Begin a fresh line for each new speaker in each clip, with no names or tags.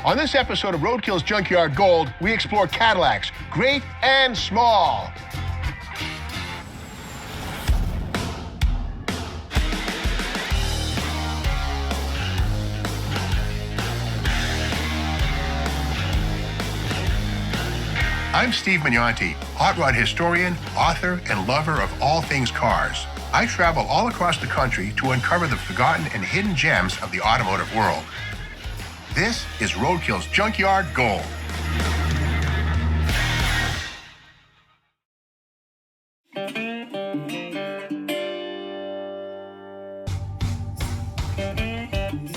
On this episode of Roadkill's Junkyard Gold, we explore Cadillacs, great and small. I'm Steve Magnanti, hot rod historian, author, and lover of all things cars. I travel all across the country to uncover the forgotten and hidden gems of the automotive world. This is Roadkill's Junkyard Gold.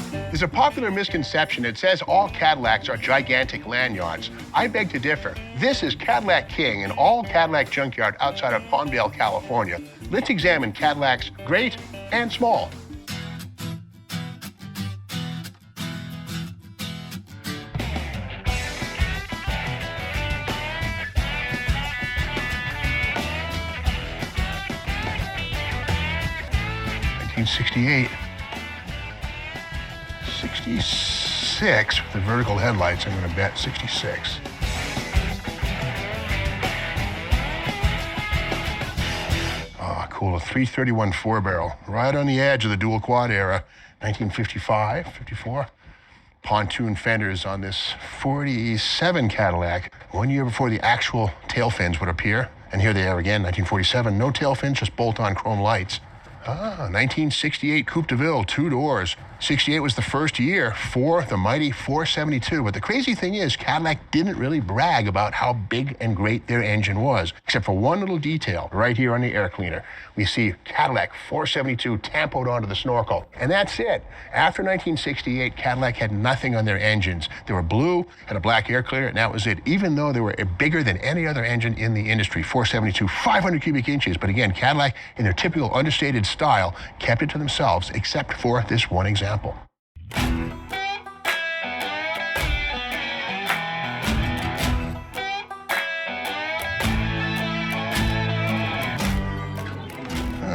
There's a popular misconception that says all Cadillacs are gigantic land yachts. I beg to differ. This is Cadillac King, an all-Cadillac junkyard outside of Palmdale, California. Let's examine Cadillacs great and small. '68. 66 with the vertical headlights, I'm going to bet 66. Ah, cool, a 331 4-barrel, right on the edge of the dual quad era, 1955, 54. Pontoon fenders on this 47 Cadillac, 1 year before the actual tail fins would appear. And here they are again, 1947, no tail fins, just bolt-on chrome lights. 1968 Coupe de Ville, 2 doors. 68 was the first year for the mighty 472. But the crazy thing is, Cadillac didn't really brag about how big and great their engine was, except for one little detail right here on the air cleaner. We see Cadillac 472 tampoed onto the snorkel. And that's it. After 1968, Cadillac had nothing on their engines. They were blue, had a black air cleaner, and that was it. Even though they were bigger than any other engine in the industry, 472, 500 cubic inches. But again, Cadillac, in their typical understated style, kept it to themselves, except for this one example.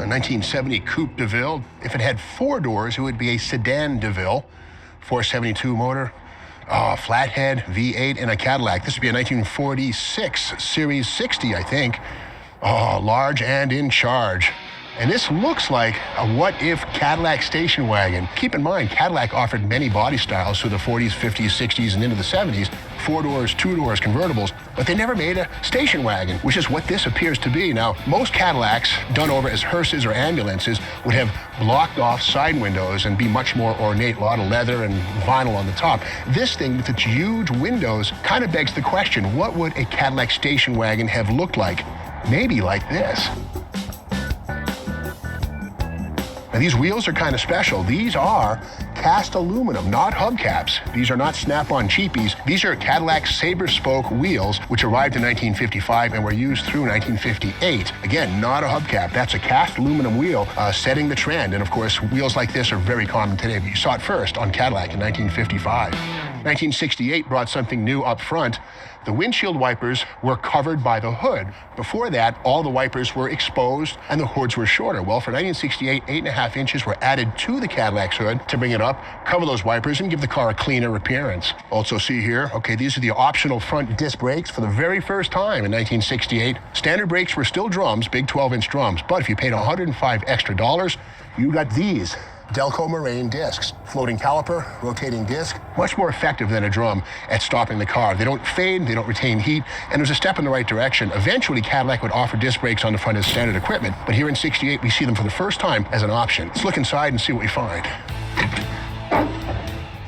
1970 Coupe de Ville. If it had 4 doors, it would be a sedan de Ville. 472 motor, flathead, V8, and a Cadillac. This would be a 1946 Series 60, I think. Large and in charge. And this looks like a what-if Cadillac station wagon. Keep in mind, Cadillac offered many body styles through the 40s, 50s, 60s, and into the 70s. 4 doors, 2 doors, convertibles, but they never made a station wagon, which is what this appears to be. Now, most Cadillacs, done over as hearses or ambulances, would have blocked-off side windows and be much more ornate, a lot of leather and vinyl on the top. This thing, with its huge windows, kind of begs the question, what would a Cadillac station wagon have looked like? Maybe like this. Now, these wheels are kind of special. These are cast aluminum, not hubcaps. These are not Snap-on cheapies. These are Cadillac Sabre spoke wheels, which arrived in 1955 and were used through 1958. Again, not a hubcap. That's a cast aluminum wheel setting the trend. And of course, wheels like this are very common today, but you saw it first on Cadillac in 1955. 1968 brought something new up front. The windshield wipers were covered by the hood. Before that, all the wipers were exposed and the hoods were shorter. Well, for 1968, 8.5 inches were added to the Cadillac's hood to bring it up, cover those wipers, and give the car a cleaner appearance. Also see here, okay, these are the optional front disc brakes for the very first time in 1968. Standard brakes were still drums, big 12-inch drums, but if you paid $105 extra, you got these. Delco Moraine discs, floating caliper, rotating disc, much more effective than a drum at stopping the car. They don't fade, they don't retain heat, and there's a step in the right direction. Eventually, Cadillac would offer disc brakes on the front as standard equipment, but here in '68, we see them for the first time as an option. Let's look inside and see what we find.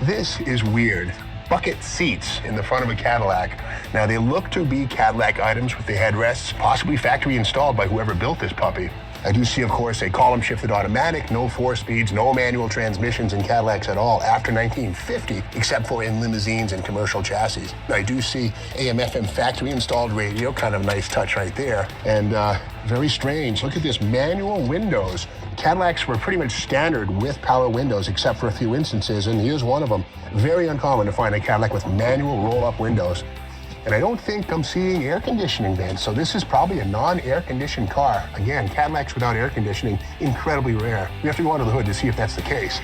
This is weird. Bucket seats in the front of a Cadillac. Now, they look to be Cadillac items with the headrests, possibly factory installed by whoever built this puppy. I do see, of course, a column-shifted automatic, no 4-speeds, no manual transmissions in Cadillacs at all after 1950, except for in limousines and commercial chassis. I do see AM/FM factory-installed radio, kind of a nice touch right there, and very strange. Look at this, manual windows. Cadillacs were pretty much standard with power windows, except for a few instances, and here's one of them. Very uncommon to find a Cadillac with manual roll-up windows. And I don't think I'm seeing air conditioning vents, so this is probably a non-air conditioned car. Again, Cadillacs without air conditioning, incredibly rare. We have to go under the hood to see if that's the case.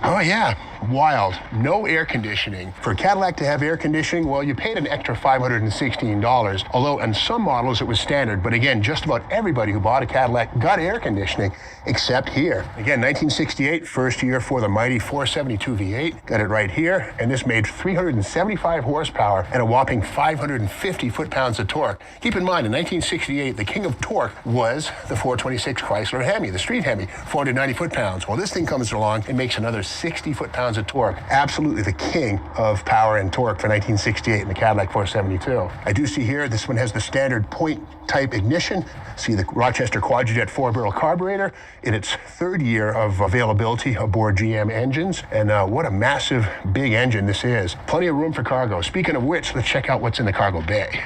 Oh yeah, wild. No air conditioning. For Cadillac to have air conditioning, well, you paid an extra $516, although on some models it was standard. But again, just about everybody who bought a Cadillac got air conditioning, except here. Again, 1968, first year for the mighty 472 V8. Got it right here, and this made 375 horsepower and a whopping 550 foot-pounds of torque. Keep in mind, in 1968, the king of torque was the 426 Chrysler Hemi, the street Hemi, 490 foot-pounds. Well, this thing comes along and makes another 60 foot-pounds of torque. Absolutely the king of power and torque for 1968 in the Cadillac 472. I do see here, this one has the standard point-type ignition. See the Rochester Quadrajet 4-barrel carburetor in its third year of availability aboard GM engines. And what a massive, big engine this is. Plenty of room for cargo. Speaking of which, let's check out what's in the cargo bay.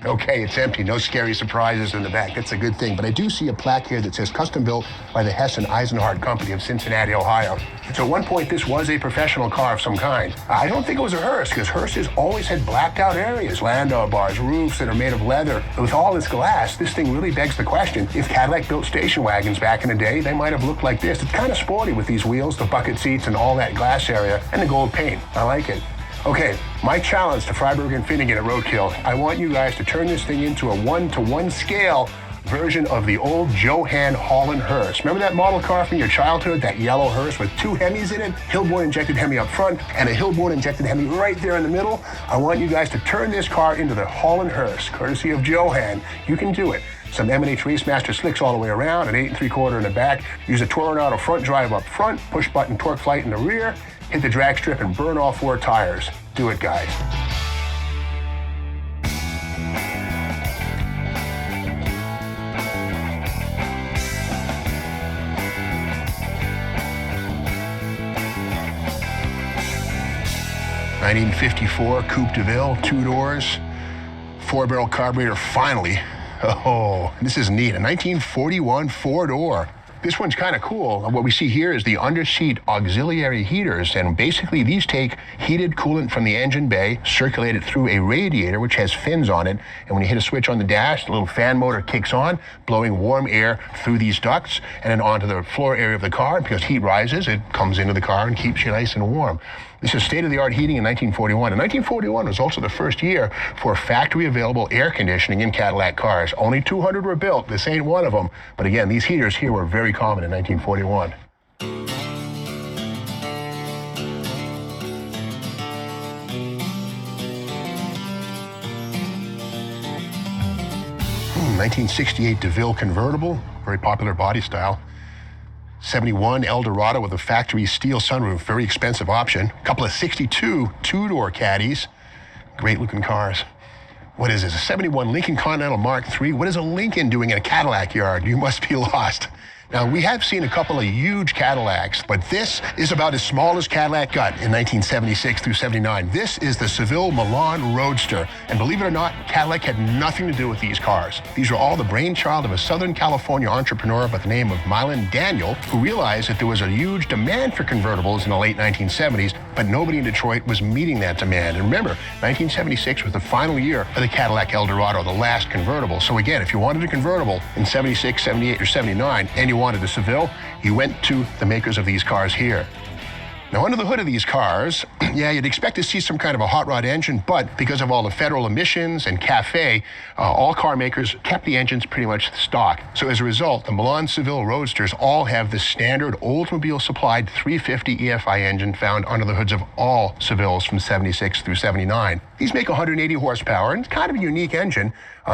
Okay, it's empty. No scary surprises in the back. That's a good thing. But I do see a plaque here that says custom built by the Hess and Eisenhardt Company of Cincinnati, Ohio. So at one point, this was a professional car of some kind. I don't think it was a Hurst, because Hurst has always had blacked out areas, landau bars, roofs that are made of leather. With all this glass, this thing really begs the question, if Cadillac built station wagons back in the day, they might have looked like this. It's kind of sporty with these wheels, the bucket seats, and all that glass area, and the gold paint. I like it. Okay, my challenge to Freiberg and Finnegan at Roadkill, I want you guys to turn this thing into a 1-to-1 scale version of the old Johanan Holland Hurst. Remember that model car from your childhood, that yellow Hurst with two Hemis in it? Hillborn injected Hemi up front and a Hillborn injected Hemi right there in the middle. I want you guys to turn this car into the Holland Hurst, courtesy of Johanan. You can do it. Some M&H Racemaster slicks all the way around, an 8 3/4 in the back. Use a Toronado front drive up front, push button torque flight in the rear, hit the drag strip and burn all 4 tires. Do it, guys. '54 Coupe de Ville, 2 doors, 4-barrel carburetor, finally. Oh, this is neat. A 1941 4-door. This one's kind of cool. What we see here is the underseat auxiliary heaters, and basically these take heated coolant from the engine bay, circulate it through a radiator which has fins on it, and when you hit a switch on the dash, the little fan motor kicks on, blowing warm air through these ducts and then onto the floor area of the car. Because heat rises, it comes into the car and keeps you nice and warm. This is state-of-the-art heating in 1941. And 1941 was also the first year for factory-available air conditioning in Cadillac cars. Only 200 were built. This ain't one of them. But again, these heaters here were very common in 1941. 1968 DeVille convertible, very popular body style. 71 Eldorado with a factory steel sunroof, very expensive option. A couple of 62 2-door caddies, great looking cars. What is this, a 71 Lincoln Continental Mark III? What is a Lincoln doing in a Cadillac yard? You must be lost. Now, we have seen a couple of huge Cadillacs, but this is about as small as Cadillac got in 1976 through 79. This is the Seville Milan Roadster. And believe it or not, Cadillac had nothing to do with these cars. These were all the brainchild of a Southern California entrepreneur by the name of Milan Daniel, who realized that there was a huge demand for convertibles in the late 1970s, but nobody in Detroit was meeting that demand. And remember, 1976 was the final year of the Cadillac Eldorado, the last convertible. So again, if you wanted a convertible in 76, 78, or 79, and you wanted a Seville, you went to the makers of these cars here. Now, under the hood of these cars, yeah, you'd expect to see some kind of a hot rod engine, but because of all the federal emissions and CAFE, all car makers kept the engines pretty much stock. So as a result, the Milan Seville Roadsters all have the standard Oldsmobile-supplied 350 EFI engine found under the hoods of all Sevilles from 76 through 79. These make 180 horsepower, and it's kind of a unique engine.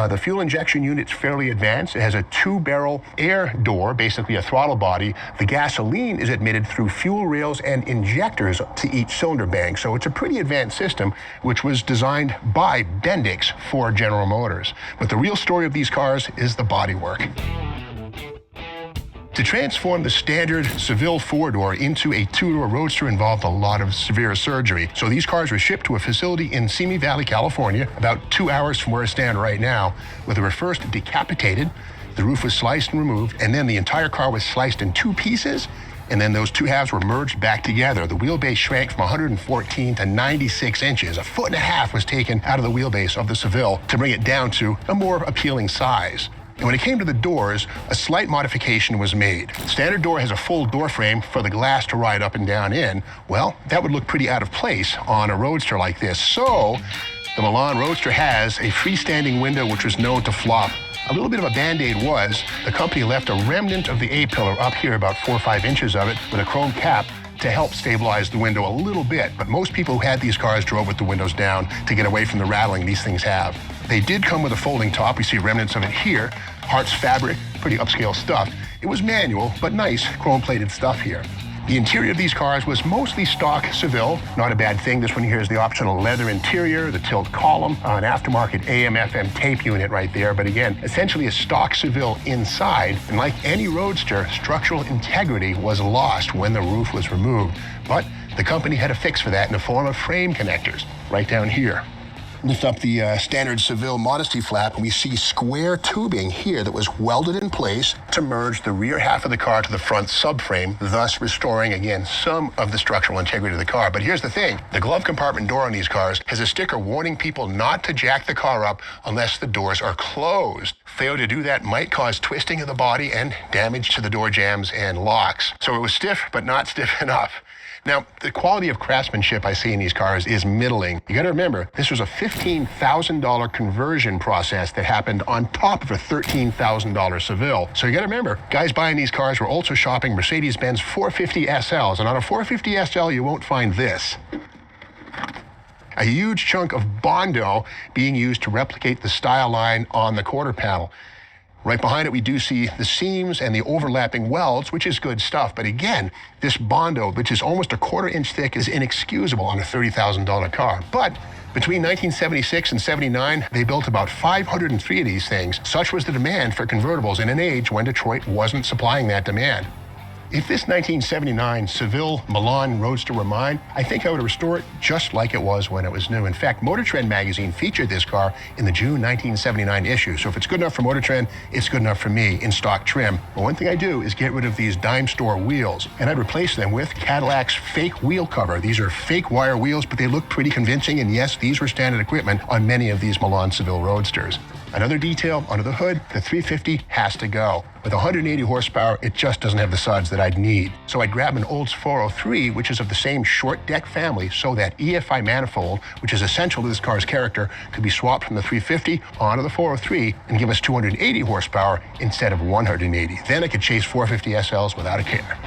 The fuel injection unit's fairly advanced. It has a 2-barrel air door, basically a throttle body. The gasoline is admitted through fuel rails and injectors to each cylinder bank. So it's a pretty advanced system, which was designed by Bendix for General Motors. But the real story of these cars is the bodywork. To transform the standard Seville 4-door into a 2-door Roadster involved a lot of severe surgery. So these cars were shipped to a facility in Simi Valley, California, about 2 hours from where I stand right now, where they were first decapitated, the roof was sliced and removed, and then the entire car was sliced in 2 pieces, and then those 2 halves were merged back together. The wheelbase shrank from 114 to 96 inches. 1.5 feet was taken out of the wheelbase of the Seville to bring it down to a more appealing size. And when it came to the doors, a slight modification was made. The standard door has a full door frame for the glass to ride up and down in. Well, that would look pretty out of place on a Roadster like this. So the Milan Roadster has a freestanding window which was known to flop. A little bit of a Band-Aid was, the company left a remnant of the A-pillar up here, about 4 or 5 inches of it, with a chrome cap to help stabilize the window a little bit. But most people who had these cars drove with the windows down to get away from the rattling these things have. They did come with a folding top. We see remnants of it here. Hart's fabric, pretty upscale stuff. It was manual, but nice chrome-plated stuff here. The interior of these cars was mostly stock Seville, not a bad thing. This one here is the optional leather interior, the tilt column, an aftermarket AM/FM tape unit right there. But again, essentially a stock Seville inside. And like any Roadster, structural integrity was lost when the roof was removed. But the company had a fix for that in the form of frame connectors right down here. Lift up the standard Seville modesty flap, and we see square tubing here that was welded in place to merge the rear half of the car to the front subframe, thus restoring, again, some of the structural integrity of the car. But here's the thing. The glove compartment door on these cars has a sticker warning people not to jack the car up unless the doors are closed. Failure to do that might cause twisting of the body and damage to the door jambs and locks. So it was stiff, but not stiff enough. Now, the quality of craftsmanship I see in these cars is middling. You gotta remember, this was a $15,000 conversion process that happened on top of a $13,000 Seville. So you gotta remember, guys buying these cars were also shopping Mercedes-Benz 450 SLs, and on a 450 SL, you won't find this. A huge chunk of Bondo being used to replicate the style line on the quarter panel. Right behind it, we do see the seams and the overlapping welds, which is good stuff. But again, this Bondo, which is almost a 1/4 inch thick, is inexcusable on a $30,000 car. But between 1976 and 79, they built about 503 of these things. Such was the demand for convertibles in an age when Detroit wasn't supplying that demand. If this 1979 Seville Milan Roadster were mine, I think I would restore it just like it was when it was new. In fact, Motortrend magazine featured this car in the June 1979 issue. So if it's good enough for Motortrend, it's good enough for me in stock trim. But one thing I do is get rid of these dime store wheels, and I'd replace them with Cadillac's fake wheel cover. These are fake wire wheels, but they look pretty convincing, and yes, these were standard equipment on many of these Milan Seville Roadsters. Another detail under the hood, the 350 has to go. With 180 horsepower, it just doesn't have the suds that I'd need. So I'd grab an Olds 403, which is of the same short deck family, so that EFI manifold, which is essential to this car's character, could be swapped from the 350 onto the 403 and give us 280 horsepower instead of 180. Then I could chase 450 SLs without a care.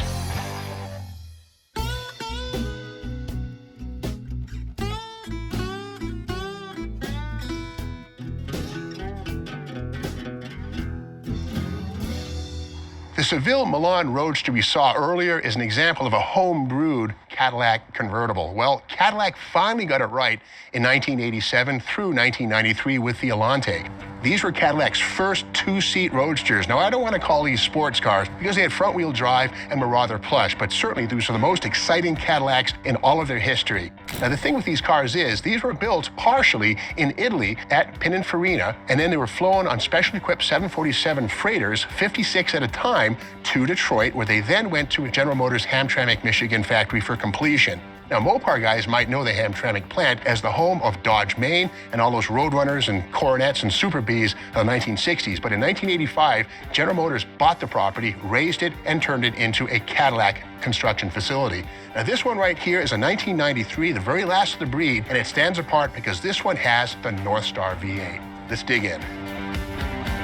The Seville Milan Roadster we saw earlier is an example of a home-brewed Cadillac convertible. Well, Cadillac finally got it right in 1987 through 1993 with the Allante. These were Cadillac's first 2-seat roadsters. Now, I don't want to call these sports cars because they had front-wheel drive and were rather plush, but certainly these are the most exciting Cadillacs in all of their history. Now, the thing with these cars is these were built partially in Italy at Pininfarina, and then they were flown on specially equipped 747 freighters, 56 at a time, to Detroit, where they then went to General Motors Hamtramck, Michigan factory for completion. Now, Mopar guys might know the Hamtramck plant as the home of Dodge Main and all those Roadrunners and Coronets and Super Bs of the 1960s. But in 1985, General Motors bought the property, raised it, and turned it into a Cadillac construction facility. Now, this one right here is a 1993, the very last of the breed, and it stands apart because this one has the Northstar V8. Let's dig in.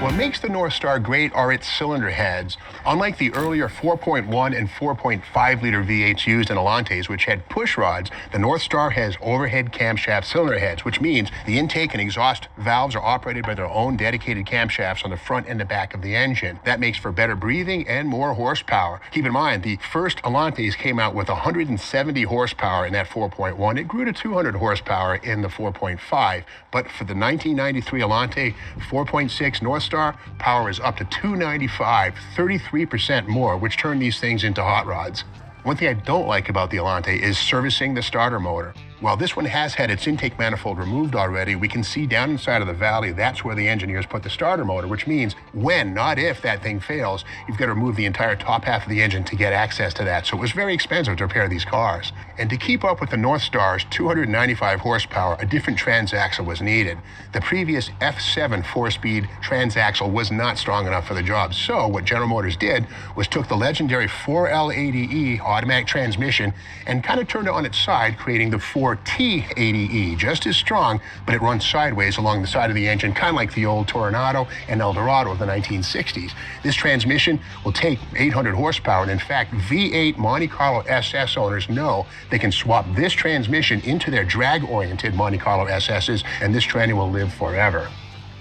What makes the Northstar great are its cylinder heads. Unlike the earlier 4.1 and 4.5 liter V8s used in Allantes, which had push rods, the Northstar has overhead camshaft cylinder heads, which means the intake and exhaust valves are operated by their own dedicated camshafts on the front and the back of the engine. That makes for better breathing and more horsepower. Keep in mind, the first Allantes came out with 170 horsepower in that 4.1. It grew to 200 horsepower in the 4.5. But for the 1993 Allante 4.6 Northstar, power is up to 295, 33% more, which turned these things into hot rods. One thing I don't like about the Allante is servicing the starter motor. Well, this one has had its intake manifold removed already. We can see down inside of the valley, that's where the engineers put the starter motor, which means when, not if, that thing fails, you've got to remove the entire top half of the engine to get access to that. So it was very expensive to repair these cars. And to keep up with the North Star's 295 horsepower, a different transaxle was needed. The previous F7 4-speed transaxle was not strong enough for the job. So what General Motors did was took the legendary 4L80E automatic transmission and kind of turned it on its side, creating the 4T80E, just as strong, but it runs sideways along the side of the engine, kind of like the old Toronado and Eldorado of the 1960s. This transmission will take 800 horsepower, and in fact, V8 Monte Carlo SS owners know they can swap this transmission into their drag-oriented Monte Carlo SSs, and this tranny will live forever.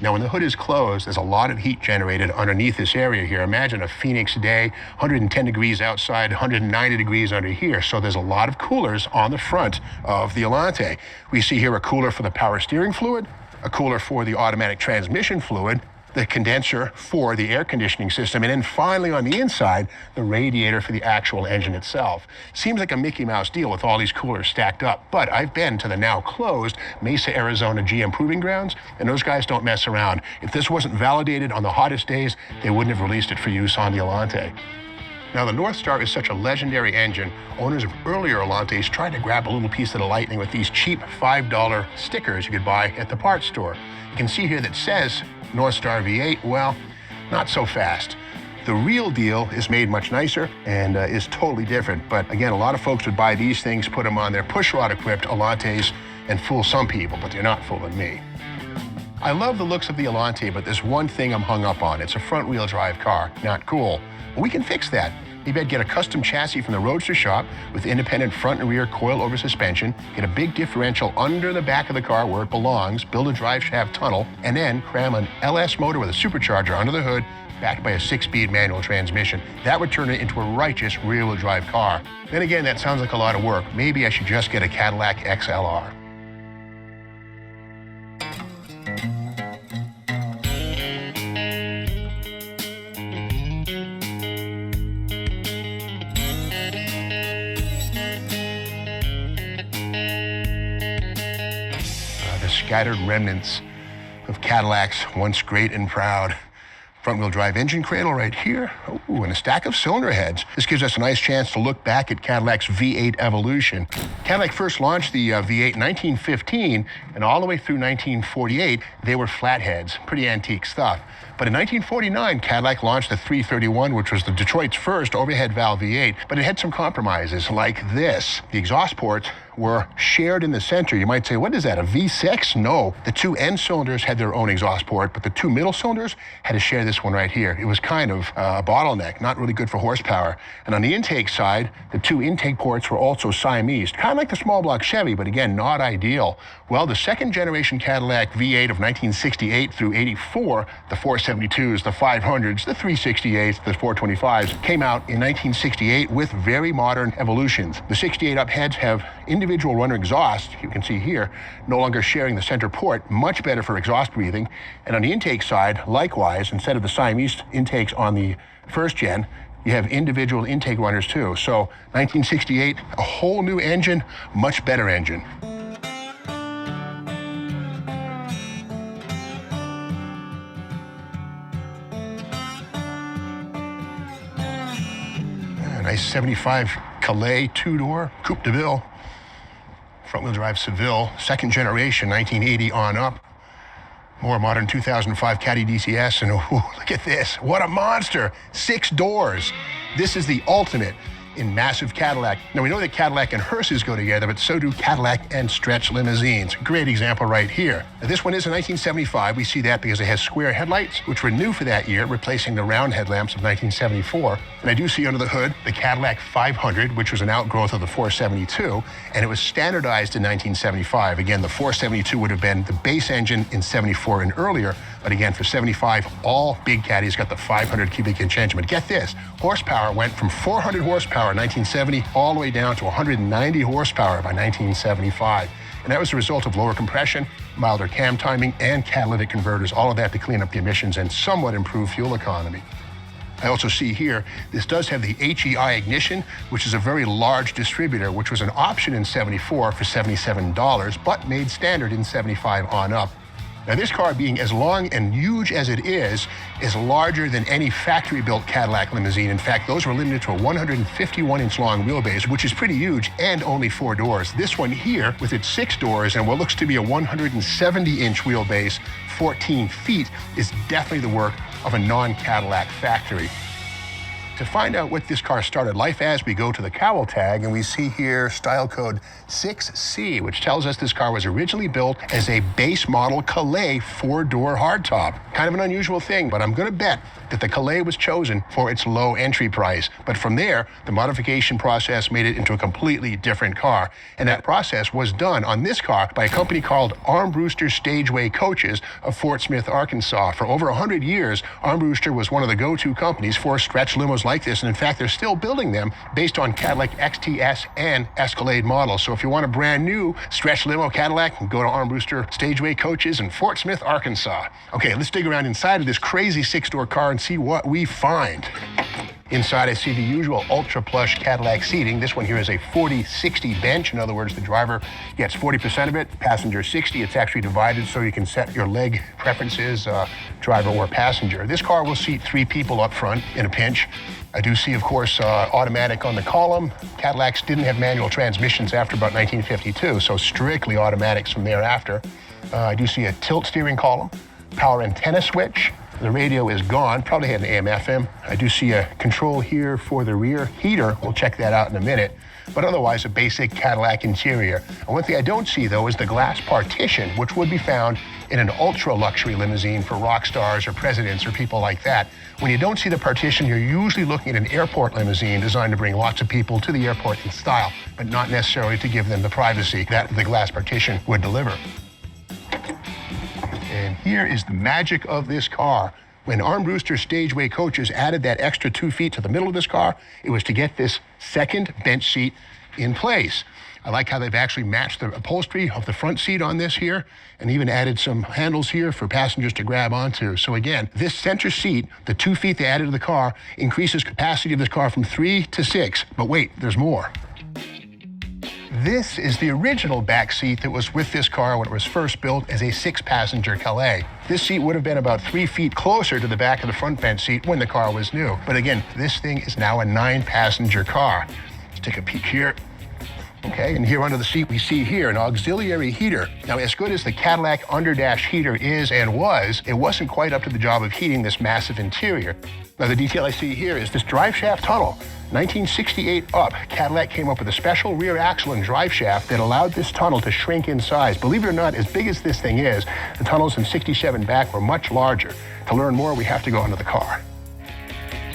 Now, when the hood is closed, there's a lot of heat generated underneath this area here. Imagine a Phoenix day, 110 degrees outside, 190 degrees under here. So there's a lot of coolers on the front of the Allante. We see here a cooler for the power steering fluid, a cooler for the automatic transmission fluid, the condenser for the air conditioning system, and then finally on the inside, the radiator for the actual engine itself. Seems like a Mickey Mouse deal with all these coolers stacked up, but I've been to the now closed Mesa, Arizona GM Proving Grounds, and those guys don't mess around. If this wasn't validated on the hottest days, they wouldn't have released it for use on the Allante. Now, the North Star is such a legendary engine, owners of earlier Allantes tried to grab a little piece of the lightning with these cheap $5 stickers you could buy at the parts store. You can see here that says North Star V8, well, not so fast. The real deal is made much nicer and is totally different. But again, a lot of folks would buy these things, put them on their pushrod-equipped Allantes, and fool some people, but they're not fooling me. I love the looks of the Allante, but there's one thing I'm hung up on. It's a front-wheel drive car. Not cool. Well, we can fix that. Maybe I'd get a custom chassis from the Roadster shop with independent front and rear coil-over suspension, get a big differential under the back of the car where it belongs, build a drive shaft tunnel, and then cram an LS motor with a supercharger under the hood, backed by a 6-speed manual transmission. That would turn it into a righteous rear-wheel drive car. Then again, that sounds like a lot of work. Maybe I should just get a Cadillac XLR. Scattered remnants of Cadillacs, once great and proud. Front-wheel drive engine cradle right here. Ooh, and a stack of cylinder heads. This gives us a nice chance to look back at Cadillac's V8 evolution. Cadillac first launched the V8 in 1915, and all the way through 1948, they were flatheads. Pretty antique stuff. But in 1949, Cadillac launched the 331, which was the Detroit's first overhead valve V8, but it had some compromises like this. The exhaust ports were shared in the center. You might say, what is that, a V6? No. The two end cylinders had their own exhaust port, but the two middle cylinders had to share this one right here. It was kind of a bottleneck, not really good for horsepower. And on the intake side, the two intake ports were also Siamese, kind of like the small block Chevy, but again, not ideal. Well, the second generation Cadillac V8 of 1968 through 84, the 472s, the 500s, the 368s, the 425s, came out in 1968 with very modern evolutions. The 68 up heads have individual runner exhaust, you can see here, no longer sharing the center port, much better for exhaust breathing. And on the intake side, likewise, instead of the Siamese intakes on the first gen, you have individual intake runners too. So 1968, a whole new engine, much better engine. Nice 75 Calais two-door Coupe de Ville. Front-wheel drive Seville, second generation, 1980 on up. More modern 2005 Caddy DCS, and look at this. What a monster. 6 doors. This is the ultimate in massive Cadillac. Now, we know that Cadillac and Hearses go together, but so do Cadillac and stretch limousines. Great example right here. Now, this one is a 1975. We see that because it has square headlights, which were new for that year, replacing the round headlamps of 1974. And I do see under the hood the Cadillac 500, which was an outgrowth of the 472, and it was standardized in 1975. Again, the 472 would have been the base engine in 74 and earlier, but again, for 75, all big caddies got the 500 cubic inch engine. But get this, horsepower went from 400 horsepower in 1970 all the way down to 190 horsepower by 1975. And that was a result of lower compression, milder cam timing, and catalytic converters, all of that to clean up the emissions and somewhat improve fuel economy. I also see here, this does have the HEI ignition, which is a very large distributor, which was an option in '74 for $77, but made standard in '75 on up. Now this car, being as long and huge as it is larger than any factory-built Cadillac limousine. In fact, those were limited to a 151-inch long wheelbase, which is pretty huge, and only 4 doors. This one here, with its 6 doors and what looks to be a 170-inch wheelbase, 14 feet, is definitely the work of a non-Cadillac factory. To find out what this car started life as, we go to the cowl tag, and we see here style code 6C, which tells us this car was originally built as a base model Calais 4-door hardtop. Kind of an unusual thing, but I'm going to bet that the Calais was chosen for its low entry price. But from there, the modification process made it into a completely different car. And that process was done on this car by a company called Armbruster Stageway Coaches of Fort Smith, Arkansas. For over 100 years, Armbruster was one of the go-to companies for stretch limos like this. And in fact, they're still building them based on Cadillac XTS and Escalade models. So if you want a brand new stretch limo Cadillac, go to Armbruster Stageway Coaches in Fort Smith, Arkansas. Okay, let's dig around inside of this crazy 6-door car and see what we find. Inside, I see the usual ultra plush Cadillac seating. This one here is a 40-60 bench. In other words, the driver gets 40% of it, passenger 60. It's actually divided so you can set your leg preferences, driver or passenger. This car will seat 3 people up front in a pinch. I do see, of course, automatic on the column. Cadillacs didn't have manual transmissions after about 1952, so strictly automatics from thereafter. I do see a tilt steering column, power antenna switch. The radio is gone, probably had an AM/FM. I do see a control here for the rear heater. We'll check that out in a minute. But otherwise, a basic Cadillac interior. And one thing I don't see, though, is the glass partition, which would be found in an ultra-luxury limousine for rock stars or presidents or people like that. When you don't see the partition, you're usually looking at an airport limousine designed to bring lots of people to the airport in style, but not necessarily to give them the privacy that the glass partition would deliver. And here is the magic of this car. When Armbruster Stageway Coaches added that extra 2 feet to the middle of this car, it was to get this second bench seat in place. I like how they've actually matched the upholstery of the front seat on this here, and even added some handles here for passengers to grab onto. So again, this center seat, the 2 feet they added to the car, increases capacity of this car from 3 to 6. But wait, there's more. This is the original back seat that was with this car when it was first built as a 6-passenger Calais. This seat would have been about 3 feet closer to the back of the front bench seat when the car was new. But again, this thing is now a 9-passenger car. Let's take a peek here. Okay, and here under the seat we see here an auxiliary heater. Now, as good as the Cadillac underdash heater is and was, it wasn't quite up to the job of heating this massive interior. Now, the detail I see here is this drive shaft tunnel. 1968 up, Cadillac came up with a special rear axle and drive shaft that allowed this tunnel to shrink in size. Believe it or not, as big as this thing is, the tunnels in 67 back were much larger. To learn more, we have to go under the car.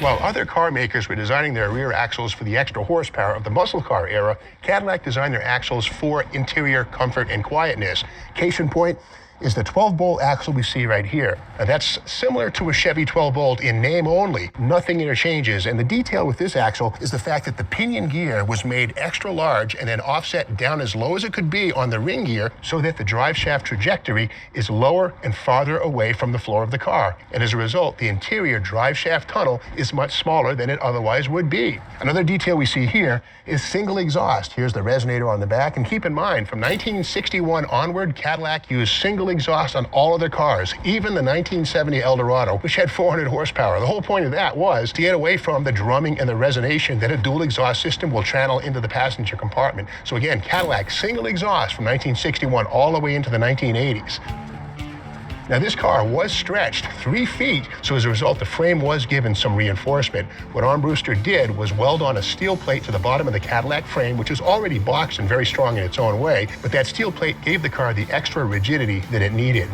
While other car makers were designing their rear axles for the extra horsepower of the muscle car era, Cadillac designed their axles for interior comfort and quietness. Case in point is the 12-bolt axle we see right here. Now, that's similar to a Chevy 12-bolt in name only. Nothing interchanges, and the detail with this axle is the fact that the pinion gear was made extra large and then offset down as low as it could be on the ring gear so that the drive shaft trajectory is lower and farther away from the floor of the car. And as a result, the interior drive shaft tunnel is much smaller than it otherwise would be. Another detail we see here is single exhaust. Here's the resonator on the back, and keep in mind, from 1961 onward, Cadillac used single exhaust on all of their cars, even the 1970 Eldorado, which had 400 horsepower. The whole point of that was to get away from the drumming and the resonation that a dual exhaust system will channel into the passenger compartment. So again, Cadillac single exhaust from 1961 all the way into the 1980s. Now, this car was stretched 3 feet, so as a result, the frame was given some reinforcement. What Armbruster did was weld on a steel plate to the bottom of the Cadillac frame, which is already boxed and very strong in its own way, but that steel plate gave the car the extra rigidity that it needed.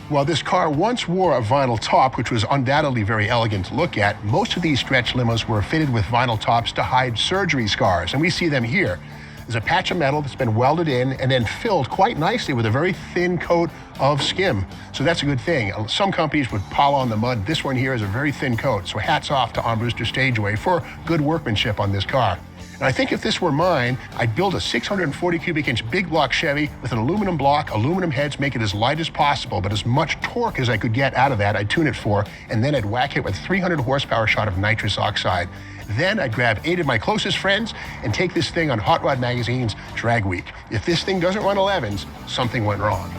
While this car once wore a vinyl top, which was undoubtedly very elegant to look at, most of these stretch limos were fitted with vinyl tops to hide surgery scars, and we see them here. There's a patch of metal that's been welded in and then filled quite nicely with a very thin coat of skim. So that's a good thing. Some companies would pile on the mud. This one here is a very thin coat. So hats off to Armbruster Stageway for good workmanship on this car. And I think if this were mine, I'd build a 640 cubic inch big block Chevy with an aluminum block, aluminum heads, make it as light as possible, but as much torque as I could get out of that, I'd tune it for, and then I'd whack it with 300 horsepower shot of nitrous oxide. Then I'd grab 8 of my closest friends and take this thing on Hot Rod Magazine's Drag Week. If this thing doesn't run 11s, something went wrong.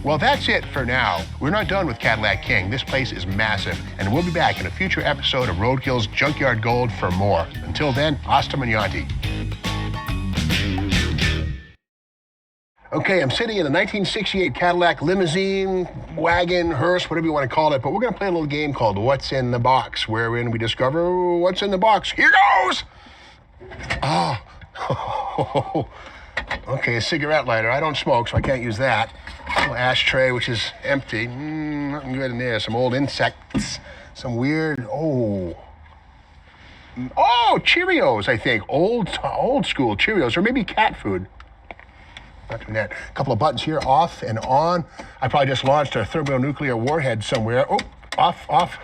Well, that's it for now. We're not done with Cadillac King. This place is massive, and we'll be back in a future episode of Roadkill's Junkyard Gold for more. Until then, hasta mañana. Okay, I'm sitting in a 1968 Cadillac limousine, wagon, Hurst, whatever you want to call it, but we're going to play a little game called What's in the Box, wherein we discover what's in the box. Here goes! Oh. Okay, a cigarette lighter. I don't smoke, so I can't use that. A little ashtray, which is empty. Nothing good in there. Some old insects. Some weird, oh, Cheerios, I think. Old school Cheerios, or maybe cat food. Not doing that. A couple of buttons here, off and on. I probably just launched a thermonuclear warhead somewhere. Oh, off.